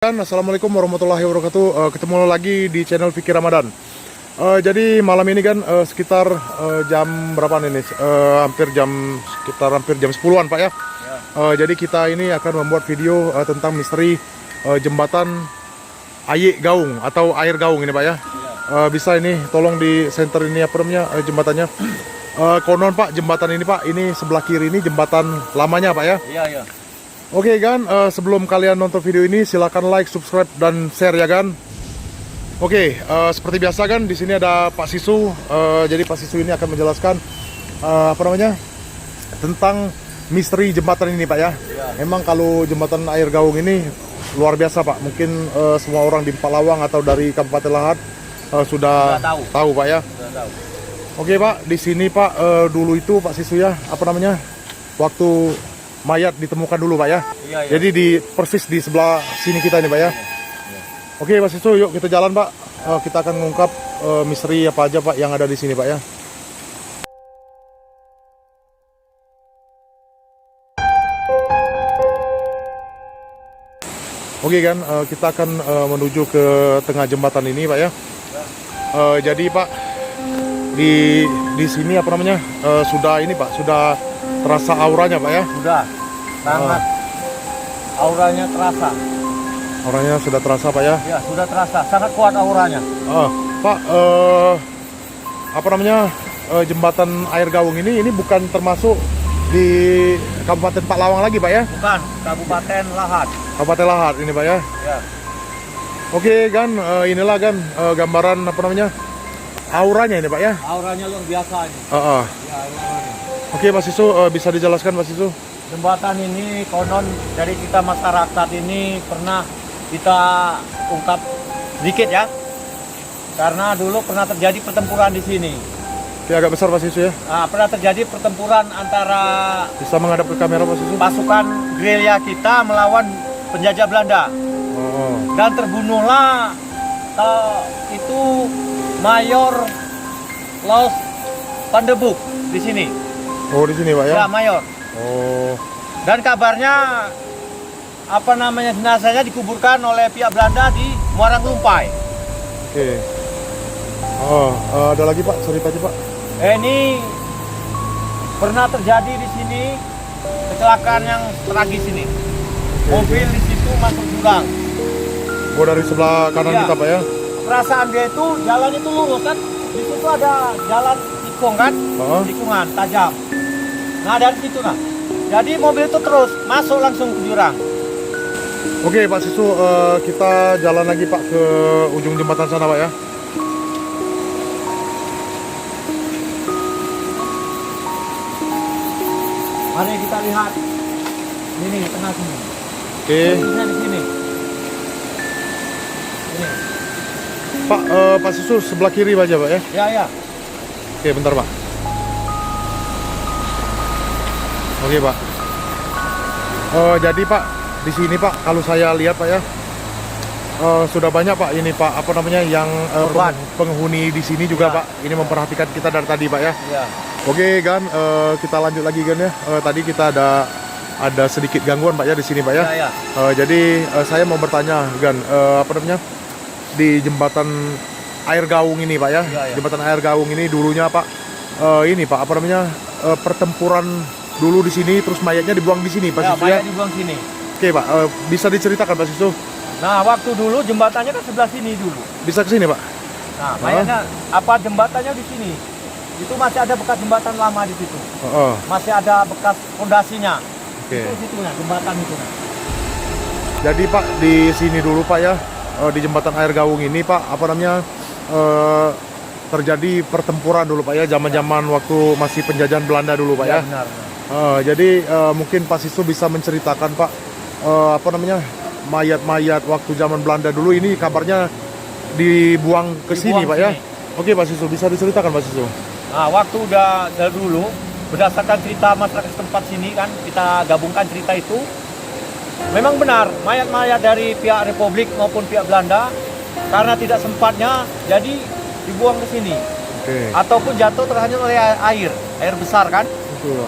Assalamualaikum warahmatullahi wabarakatuh. Ketemu lagi di channel Fikri Ramadan. Jadi malam ini kan sekitar jam berapa ini? Hampir jam 10-an Pak ya. Jadi kita ini akan membuat video tentang misteri jembatan Ayik Gaung atau Air Gaung ini Pak ya. Bisa ini tolong di center ini apa namanya jembatannya. Konon Pak, jembatan ini Pak, ini sebelah kiri ini jembatan lamanya Pak ya. Iya. Oke kan, sebelum kalian nonton video ini silakan like, subscribe dan share ya kan. Oke, seperti biasa kan di sini ada Pak Sisu. Jadi Pak Sisu ini akan menjelaskan apa namanya tentang misteri jembatan ini Pak ya. Memang kalau jembatan Air Gaung ini luar biasa Pak. Mungkin semua orang di Palawang atau dari Kabupaten Lahat sudah tahu Pak ya. Sudah tahu. Oke Pak, di sini Pak dulu itu Pak Sisu ya, apa namanya waktu mayat ditemukan dulu Pak ya. Iya. Jadi persis di sebelah sini kita ini Pak ya. Oke Pak Sisu, yuk kita jalan Pak. Kita akan mengungkap misteri apa aja Pak yang ada di sini Pak ya. Oke kan, kita akan menuju ke tengah jembatan ini Pak ya. Jadi Pak di sini apa namanya sudah ini Pak, sudah terasa auranya Pak ya. Sudah sangat auranya terasa. Auranya sudah terasa Pak ya. Ya, sudah terasa, sangat kuat auranya. Pak, apa namanya jembatan Air Gaung ini bukan termasuk di Kabupaten Palawang lagi Pak ya? Bukan, Kabupaten Lahat. Kabupaten Lahat ini Pak ya. Ya. Oke kan, inilah kan gambaran apa namanya auranya ini Pak ya. Auranya luar biasa ini. Ya, auranya. Oke Pak Sisu, bisa dijelaskan Pak Sisu? Jembatan ini konon dari kita masyarakat ini pernah kita ungkap sedikit ya. Karena dulu pernah terjadi pertempuran di sini. Oke, agak besar Pak Sisu ya. Pernah terjadi pertempuran antara Bisa menghadap ke kamera Pak Sisu? pasukan gerilya kita melawan penjajah Belanda. Dan terbunuhlah itu Mayor Los Pandebuk di sini. Oh, di sini Pak ya? Ya, Mayor. Oh. Dan kabarnya apa namanya jenazahnya dikuburkan oleh pihak Belanda di Muarang Lumpai. Oke. Ada lagi Pak, cerita aja Pak. Ini pernah terjadi di sini kecelakaan yang tragis ini. Mobil di situ masuk jurang. Oh, dari sebelah kanan Iya. kita Pak ya? Perasaan dia itu jalan itu lurus kan. Di situ ada jalan tikung kan, tikungan tajam. Nah dari situ nah. Jadi mobil itu terus masuk langsung ke jurang. Oke Pak Sisu, kita jalan lagi Pak ke ujung jembatan sana Pak ya. Mari kita lihat. Ini tengah sini. Oke. Posisinya di sini. Ini. Pak, Pak Sisu sebelah kiri aja Pak ya. Ya. Oke, bentar Pak. Oke Pak. Jadi Pak, di sini Pak, kalau saya lihat Pak ya, sudah banyak Pak ini Pak, apa namanya yang penghuni di sini juga Pak, ini memperhatikan kita dari tadi Pak ya. Ya. Oke kan, kita lanjut lagi kan ya. Tadi kita ada sedikit gangguan Pak ya di sini Pak ya. Ya. Jadi saya mau bertanya Gan, apa namanya di jembatan Air Gaung ini Pak ya. Jembatan Air Gaung ini dulunya Pak, ini Pak apa namanya pertempuran dulu di sini, terus mayatnya dibuang di sini Pak Sisu ya. Mayat dibuang sini. Oke Pak, bisa diceritakan Pak Sisu? Nah waktu dulu jembatannya kan sebelah sini dulu. Bisa ke sini Pak? Nah mayatnya apa jembatannya di sini? Itu masih ada bekas jembatan lama di situ. Masih ada bekas fondasinya. Oke. Itu situ nah, jembatan itu nah. Jadi Pak di sini dulu Pak ya, di jembatan Air Gaung ini Pak, apa namanya terjadi pertempuran dulu Pak ya, zaman-zaman waktu masih penjajahan Belanda dulu Pak ya. Benar. Jadi mungkin Pak Sisu bisa menceritakan Pak, apa namanya mayat-mayat waktu zaman Belanda dulu ini kabarnya dibuang ke sini Pak ya. Oke Pak Sisu, bisa diceritakan Pak Sisu? Nah waktu udah dari dulu berdasarkan cerita masyarakat setempat sini kan kita gabungkan cerita itu. Memang benar mayat-mayat dari pihak Republik maupun pihak Belanda karena tidak sempatnya jadi dibuang ke sini. Ataupun jatuh terhanyut oleh air besar kan. Betul.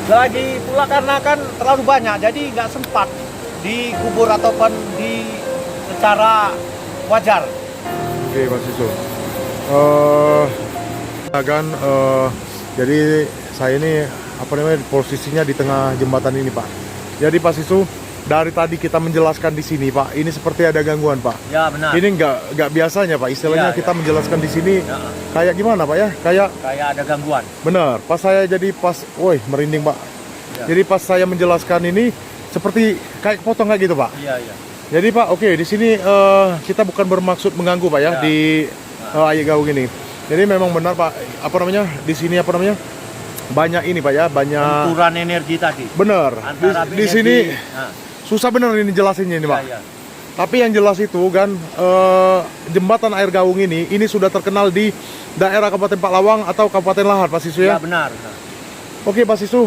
Lagi pula karena kan terlalu banyak, jadi nggak sempat dikubur ataupun secara wajar. Oke, Pak Sisu. Kan, jadi saya ini apa namanya posisinya di tengah jembatan ini, Pak. Jadi Pak Sisu, dari tadi kita menjelaskan di sini, Pak, ini seperti ada gangguan, Pak. Ya benar. Ini nggak biasanya, Pak. Istilahnya Iya, kita menjelaskan di sini Ya, kayak gimana, Pak ya? Kayak ada gangguan. benar. Pas saya jadi woi merinding, Pak. Ya. Jadi pas saya menjelaskan ini seperti kayak potong kayak gitu, Pak. Iya, iya. Jadi Pak, oke, di sini kita bukan bermaksud mengganggu, Pak ya, Ya. di Ayek Gaung ini. Jadi memang benar, Pak, apa namanya? Di sini apa namanya? Banyak ini, Pak ya, banyak Benturan energi tadi. benar. Antara Di energi- sini Nah, susah benar ini jelasinnya ini, iya, Pak. iya. Tapi yang jelas itu kan jembatan air Gaung ini sudah terkenal di daerah Kabupaten Paklawang atau Kabupaten Lahar, Pak Sisu Ya ya. benar, benar. Oke, Pak Sisu,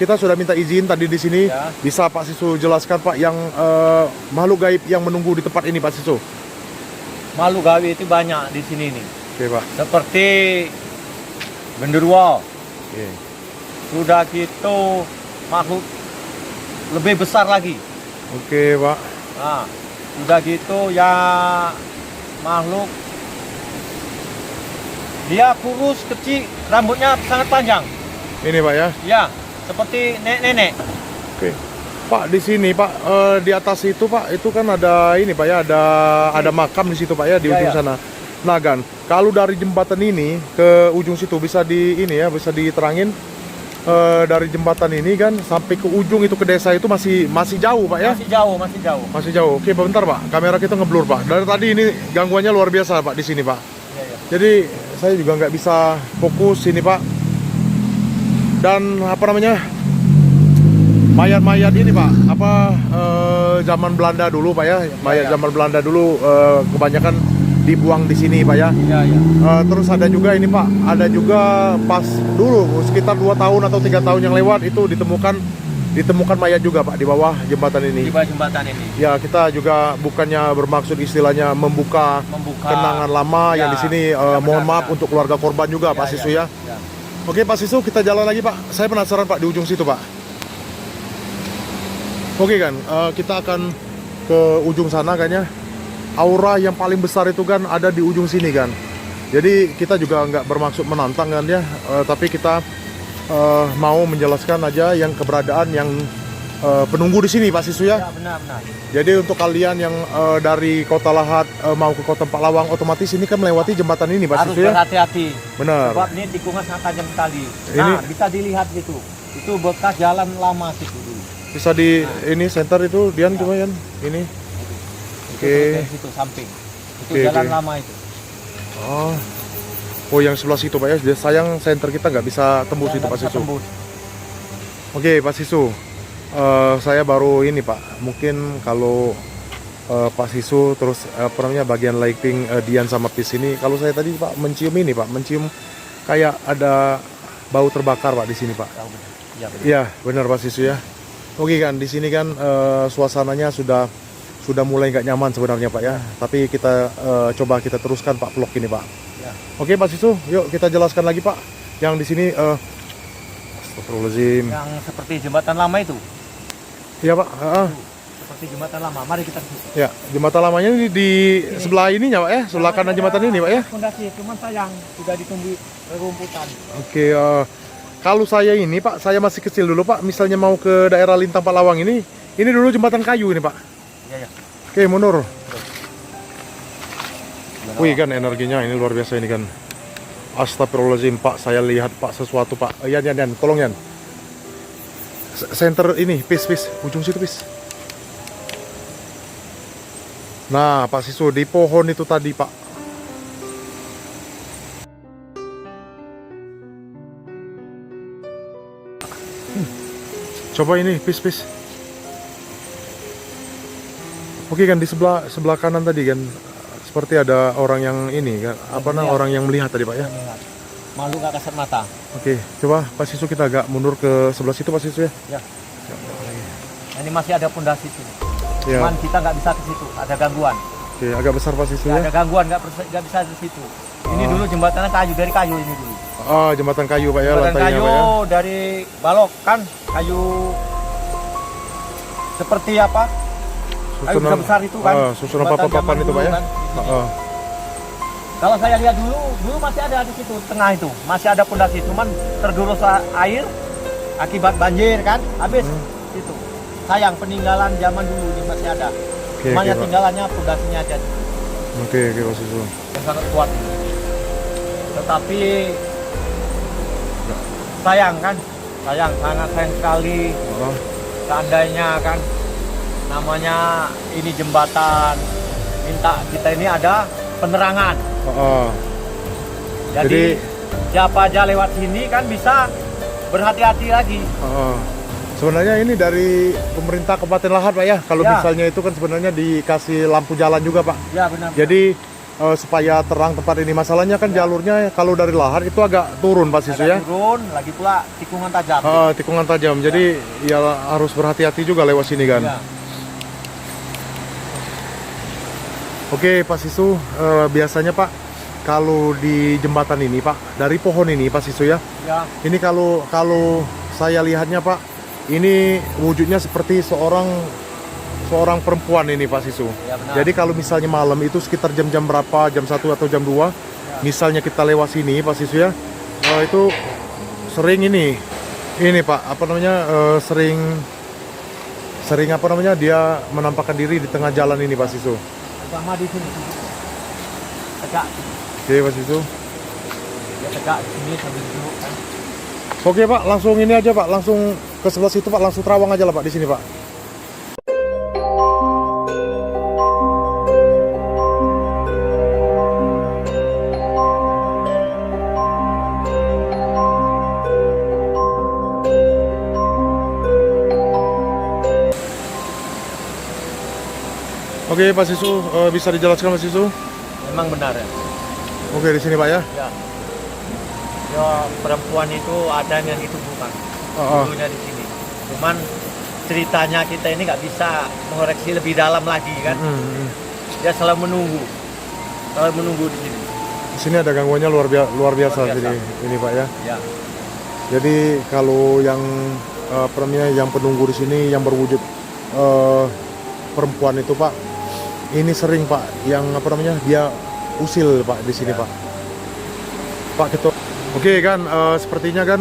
kita sudah minta izin tadi di sini. Ya. Bisa Pak Sisu jelaskan, Pak, yang makhluk gaib yang menunggu di tempat ini, Pak Sisu? Makhluk gaib itu banyak di sini nih. Oke, Pak. Seperti genderuwo. Oke. Sudah gitu makhluk lebih besar lagi. Oke, Pak. Nah, udah gitu ya makhluk dia kurus, kecil, rambutnya sangat panjang. Ini, Pak ya. Ya, seperti nenek-nenek. Oke. Pak, di sini, Pak, di atas itu, Pak, itu kan ada ini, Pak ya, ada makam di situ, Pak ya, di Ya, ujung ya. sana. Nah, kan, kalau dari jembatan ini ke ujung situ bisa bisa diterangin dari jembatan ini kan sampai ke ujung itu ke desa itu masih jauh, Pak ya? Masih jauh, masih jauh. Masih jauh. Oke, bentar, Pak. Kamera kita ngeblur, Pak. Dari tadi ini gangguannya luar biasa, Pak, di sini, Pak. Ya, ya. Jadi saya juga nggak bisa fokus ini, Pak. Dan apa namanya, mayat-mayat ini, Pak, zaman Belanda dulu, Pak ya, mayat ya. zaman Belanda dulu kebanyakan dibuang di sini, Pak ya. Iya, iya. Terus ada juga ini, Pak, ada juga pas dulu sekitar 2 tahun atau 3 tahun yang lewat itu ditemukan mayat juga, Pak, di bawah jembatan ini. Di bawah jembatan ini. Ya, kita juga bukannya bermaksud istilahnya membuka kenangan lama yang Ya, di sini. benar, Mohon maaf benar. untuk keluarga korban juga, Pak Sisu ya. Ya. Oke, Pak Sisu, kita jalan lagi, Pak. Saya penasaran, Pak, di ujung situ, Pak. Oke kan, kita akan ke ujung sana kayaknya. Aura yang paling besar itu kan ada di ujung sini kan. Jadi kita juga nggak bermaksud menantang kan ya, tapi kita mau menjelaskan aja yang keberadaan yang penunggu di sini, Pak Sisu ya. Ya, benar, benar. Jadi untuk kalian yang dari Kota Lahat mau ke Kota Paklawang, otomatis ini kan melewati jembatan ini, Pak Harus Sisu ya. berhati-hati. Benar. Sebab ini tikungan sangat tajam sekali. Ini- Nah, bisa dilihat gitu. Itu bekas jalan lama situ dulu. Bisa di ini center itu Dian coba Yan. Ini. Oke. Itu situ samping. Itu Oke, jalan oke. lama itu. Oh. Oh, yang sebelah situ, Pak ya. Sayang center kita nggak bisa tembus itu, Nggak Pak bisa Sisu. tembus. Oke, Pak Sisu. Saya baru ini, Pak. Mungkin kalau Pak Sisu terus apa namanya bagian lighting Dian sama Pis ini, kalau saya tadi, Pak, mencium ini, Pak, mencium kayak ada bau terbakar, Pak, di sini, Pak. Ya, benar. Ya, benar. Iya, benar, Pak Sisu ya. Oke kan, di sini kan suasananya sudah mulai nggak nyaman sebenarnya, Pak ya. Tapi kita coba kita teruskan, Pak, vlog ini, Pak. Ya. Oke, Pak Sisu, yuk kita jelaskan lagi, Pak. Yang di sini astagfirullahaladzim. Yang seperti jembatan lama itu. Iya, Pak. Seperti jembatan lama. Mari kita ke situ. Ya, jembatan lamanya ini di sebelah ininya, Pak ya, sebelah kanan jembatan ini, Pak ya. Fondasi, cuman sayang sudah ditumbuhi rerumputan. Oke, kalau saya ini, Pak, saya masih kecil dulu, Pak. Misalnya mau ke daerah Lintang Paklawang ini dulu jembatan kayu ini, Pak. Iya, ya. Oke, mundur. Wih kan energinya ini luar biasa ini kan. Astagfirullahaladzim, Pak, saya lihat, Pak, sesuatu, Pak. Yan, tolong Yan. Center ini, Pis, ujung situ, Pis. Nah, Pak Sisu, di pohon itu tadi, Pak. Coba ini, Pis. Oke kan, di sebelah kanan tadi kan, seperti ada orang yang ini kan, orang yang melihat tadi, Pak ya. Malu nggak kasat mata. Oke, coba Pak Sisu kita agak mundur ke sebelah situ, Pak Sisu ya. Ya. Ini masih ada pondasi itu. Ya. Cuman kita nggak bisa ke situ, ada gangguan. Oke, agak besar Pak Sisu Nggak ya. ada gangguan, nggak bisa ke situ. Ini dulu jembatannya kayu, dari kayu ini dulu. Ah, jembatan kayu, Pak ya, Jembatan lantainya, kayu Pak ya. dari balok kan, kayu seperti apa? kayu besar itu kan. Susunan Jembatan papan-papan zaman itu Pak dulu ya. kan, di sini. Heeh. Kalau saya lihat dulu masih ada di situ tengah itu, masih ada pondasi, cuman tergerus air akibat banjir kan, habis itu. Sayang peninggalan zaman dulu ini masih ada. Oke, Cuma yang Pak. tinggalannya pondasinya aja Oke, Pak Sisu. yang sangat kuat. Tetapi sayang kan, sangat sayang sekali. Heeh. Seandainya kan namanya ini jembatan, minta kita ini ada penerangan. Heeh. Jadi siapa aja lewat sini kan bisa berhati-hati lagi. Heeh. Sebenarnya ini dari pemerintah Kabupaten Lahat Pak ya. Kalau Ya. misalnya itu kan sebenarnya dikasih lampu jalan juga Pak. Ya benar. Jadi supaya terang tempat ini. Masalahnya kan jalurnya kalau dari Lahat itu agak turun Pak Sisu ya. turun, lagi pula tikungan tajam. Tikungan tajam. Jadi ya harus berhati-hati juga lewat sini kan. Ya. Oke Pak Sisu, biasanya Pak kalau di jembatan ini Pak, dari pohon ini Pak Sisu ya. Ya. Ini kalau saya lihatnya Pak, ini wujudnya seperti seorang perempuan ini Pak Sisu. Ya, benar. Jadi kalau misalnya malam itu sekitar jam-jam berapa, jam 1 atau jam 2, misalnya kita lewat sini Pak Sisu ya, itu sering ini Pak, apa namanya, sering apa namanya, dia menampakkan diri di tengah jalan ini Pak Sisu. Sama di sini. Tegak. Oke Pak Sisu. Ya tegak di sini sambil duduk kan. Oke Pak, langsung ini aja Pak, langsung ke sebelah situ Pak, langsung terawang aja lah Pak di sini Pak. Oke Pak Sisu, bisa dijelaskan Pak Sisu? Memang benar ya. Oke di sini Pak ya. Ya. Ya perempuan itu ada yang itu bukan. Oh. Dulunya di sini. Cuman ceritanya kita ini nggak bisa mengoreksi lebih dalam lagi kan. Dia selalu menunggu di sini. Di sini ada gangguannya luar biasa. Jadi ini Pak ya. Ya. Jadi kalau yang apa namanya, yang penunggu di sini yang berwujud perempuan itu Pak, ini sering Pak yang apa namanya, dia usil Pak di sini Pak. Pak Ketua. Oke kan, sepertinya kan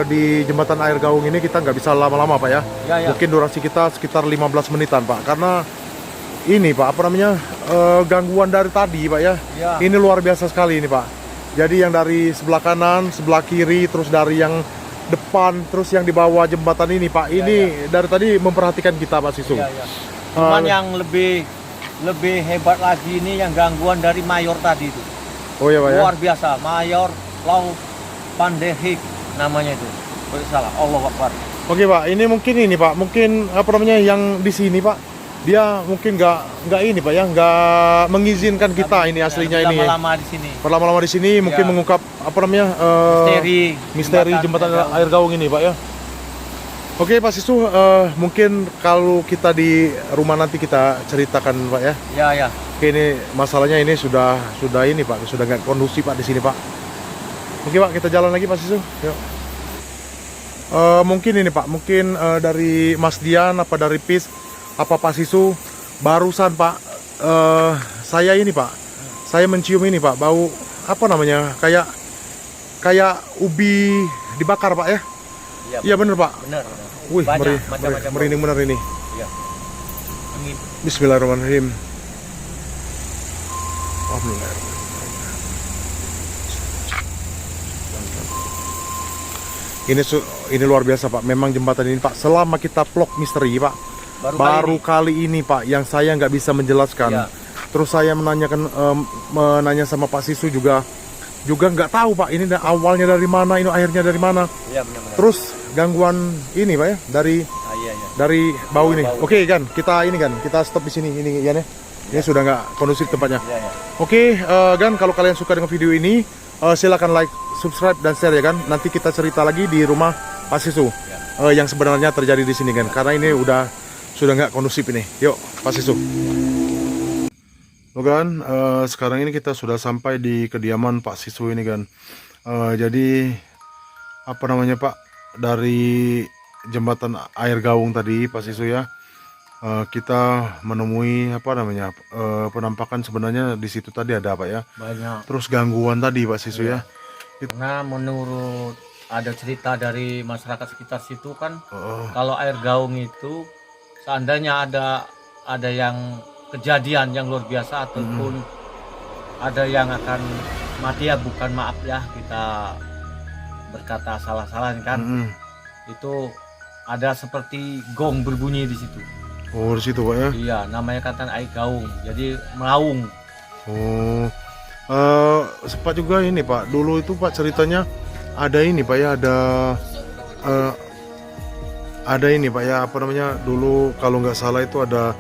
di jembatan air Gaung ini kita nggak bisa lama-lama Pak ya. Ya. Mungkin durasi kita sekitar 15 menitan Pak, karena ini Pak apa namanya, gangguan dari tadi Pak ya. Ya. Ini luar biasa sekali ini Pak. Jadi yang dari sebelah kanan, sebelah kiri, terus dari yang depan, terus yang di bawah jembatan ini Pak. Ini dari tadi memperhatikan kita Pak Sisu. Ya. Cuman yang lebih hebat lagi ini yang gangguan dari mayor tadi itu. Oh ya Pak ya. Luar biasa, Mayor Lau Pandehik namanya itu. Bersalah, Allah Akbar. Oke Pak, ini Pak, mungkin apa namanya yang di sini Pak, dia mungkin nggak ini Pak ya, nggak mengizinkan kita ini aslinya ini. Lama-lama di sini. Berlama-lama di sini mungkin mengungkap apa namanya, misteri jembatan air Gaung ini Pak ya. Oke Pak Sisu, mungkin kalau kita di rumah nanti kita ceritakan Pak ya. Ya. Oke, ini masalahnya ini sudah ini Pak, sudah nggak kondusif Pak di sini Pak. Oke Pak, kita jalan lagi Pak Sisu. Yuk. Mungkin ini Pak, mungkin dari Mas Dian apa dari PIS apa Pak Sisu, barusan Pak, saya ini Pak, saya mencium ini Pak, bau apa namanya, kayak ubi dibakar Pak ya. Iya bener Pak. Bener. Wih, Macam-macam merinding bener ini. Iya. Angin. Bismillahirrahmanirrahim. Alhamdulillah. Ini luar biasa Pak. Memang jembatan ini Pak, selama kita vlog misteri Pak, baru kali ini Pak yang saya nggak bisa menjelaskan. Ya. Terus saya menanya sama Pak Sisu juga nggak tahu Pak, ini awalnya dari mana, ini akhirnya dari mana. Iya benar. Terus gangguan ini Pak ya, dari bau ini. Oke kan, kita stop di sini ini ya nih. Ini sudah nggak kondusif tempatnya. Iya. Oke, Gan, kalau kalian suka dengan video ini, silakan like, subscribe dan share ya kan. Nanti kita cerita lagi di rumah Pak Sisu yang sebenarnya terjadi di sini kan. Karena ini sudah nggak kondusif ini. Yuk, Pak Sisu. Oke kan, sekarang ini kita sudah sampai di kediaman Pak Sisu ini kan. Jadi apa namanya Pak, dari jembatan air Gaung tadi Pak Sisu ya, kita menemui apa namanya penampakan sebenarnya di situ tadi ada Pak ya. banyak. Terus gangguan tadi Pak Sisu ya. Karena menurut ada cerita dari masyarakat sekitar situ kan, Oh, kalau air gaung itu seandainya ada yang kejadian yang luar biasa ataupun ada yang akan mati, ya bukan maaf ya kita berkata salah-salah kan, mm-mm. itu ada seperti gong berbunyi di situ. Oh di situ Pak ya. Iya, namanya kata air gaung, jadi melaung. Oh, sempat juga ini Pak. Dulu itu Pak ceritanya ada ini Pak ya, eh, ada ini Pak ya, apa namanya? Dulu kalau nggak salah itu ada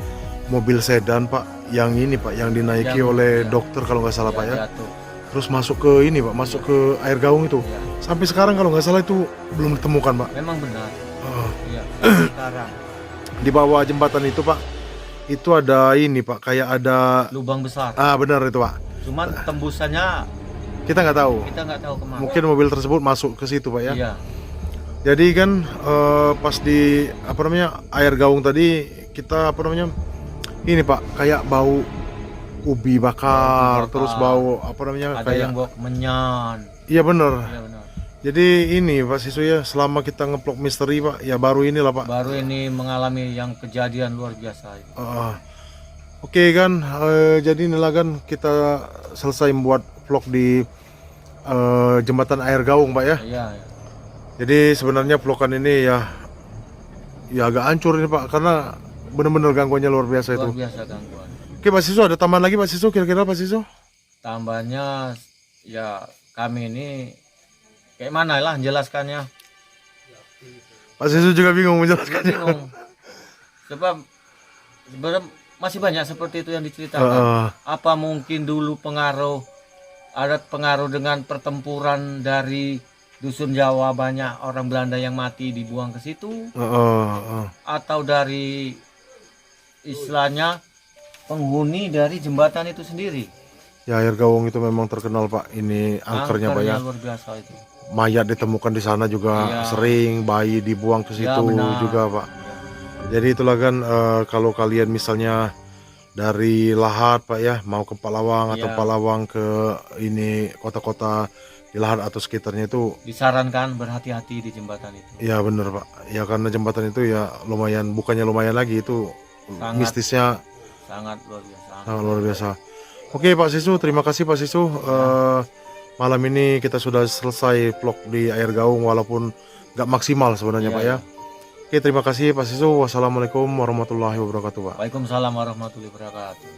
mobil sedan Pak, yang ini Pak, yang dinaiki Yang- oleh iya. dokter kalau nggak salah Pak ya. Jatuh. Terus masuk ke ini Pak, masuk ke air gaung itu. Iya. Sampai sekarang kalau nggak salah itu belum ditemukan Pak. Memang benar. Oh, Iya, sampai sekarang di bawah jembatan itu Pak, itu ada ini Pak, kayak ada lubang besar. benar itu Pak. Cuman tembusannya Kita nggak tahu. kita nggak tahu kemana. Mungkin mobil tersebut masuk ke situ Pak ya. Iya, Jadi kan pas di apa namanya air gaung tadi kita apa namanya ini Pak kayak bau ubi bakar, bakar. terus bau apa namanya ada kayak yang bawa kemenyan. iya bener. Iya benar. Jadi ini Pak Sisu ya selama kita ngeplok misteri Pak ya baru inilah Pak. Baru ini mengalami yang kejadian luar biasa itu. Oke kan jadi inilah kan kita selesai membuat vlog di jembatan air gaung Pak ya. Iya, iya. Jadi sebenarnya vlogan ini ya agak hancur ini Pak karena bener-bener gangguannya luar biasa Luar itu. biasa gangguan. Oke Pak Sisu ada tambahan lagi Pak Sisu kira-kira Pak Sisu? Tambahnya ya kami ini kayak mana lah menjelaskannya. Pak Sisu juga bingung menjelaskannya. Bingung. Sebab sebenarnya masih banyak seperti itu yang diceritakan. Heeh. Apa mungkin dulu ada pengaruh dengan pertempuran dari dusun Jawa, banyak orang Belanda yang mati dibuang ke situ, atau dari istilahnya penghuni dari jembatan itu sendiri. Ya air gaung itu memang terkenal Pak. Ini angkernya Pak ya. luar biasa itu. Mayat ditemukan di sana juga Iya. sering, bayi dibuang ke situ Ya, benar. juga Pak. Jadi itulah kan kalau kalian misalnya dari Lahat Pak ya mau ke Palawang atau Iya. Palawang ke ini kota-kota di Lahat atau sekitarnya itu Disarankan berhati-hati di jembatan itu. ya bener Pak. Ya karena jembatan itu ya lumayan, bukannya lumayan lagi itu Sangat. mistisnya Sangat luar biasa. sangat luar biasa. Oke Pak Sisu, terima kasih Pak Sisu. Malam ini kita sudah selesai vlog di air gaung walaupun nggak maksimal sebenarnya Iya, Pak ya. iya. Oke terima kasih Pak Sisu. Wassalamualaikum warahmatullahi wabarakatuh Pak. Waalaikumsalam warahmatullahi wabarakatuh.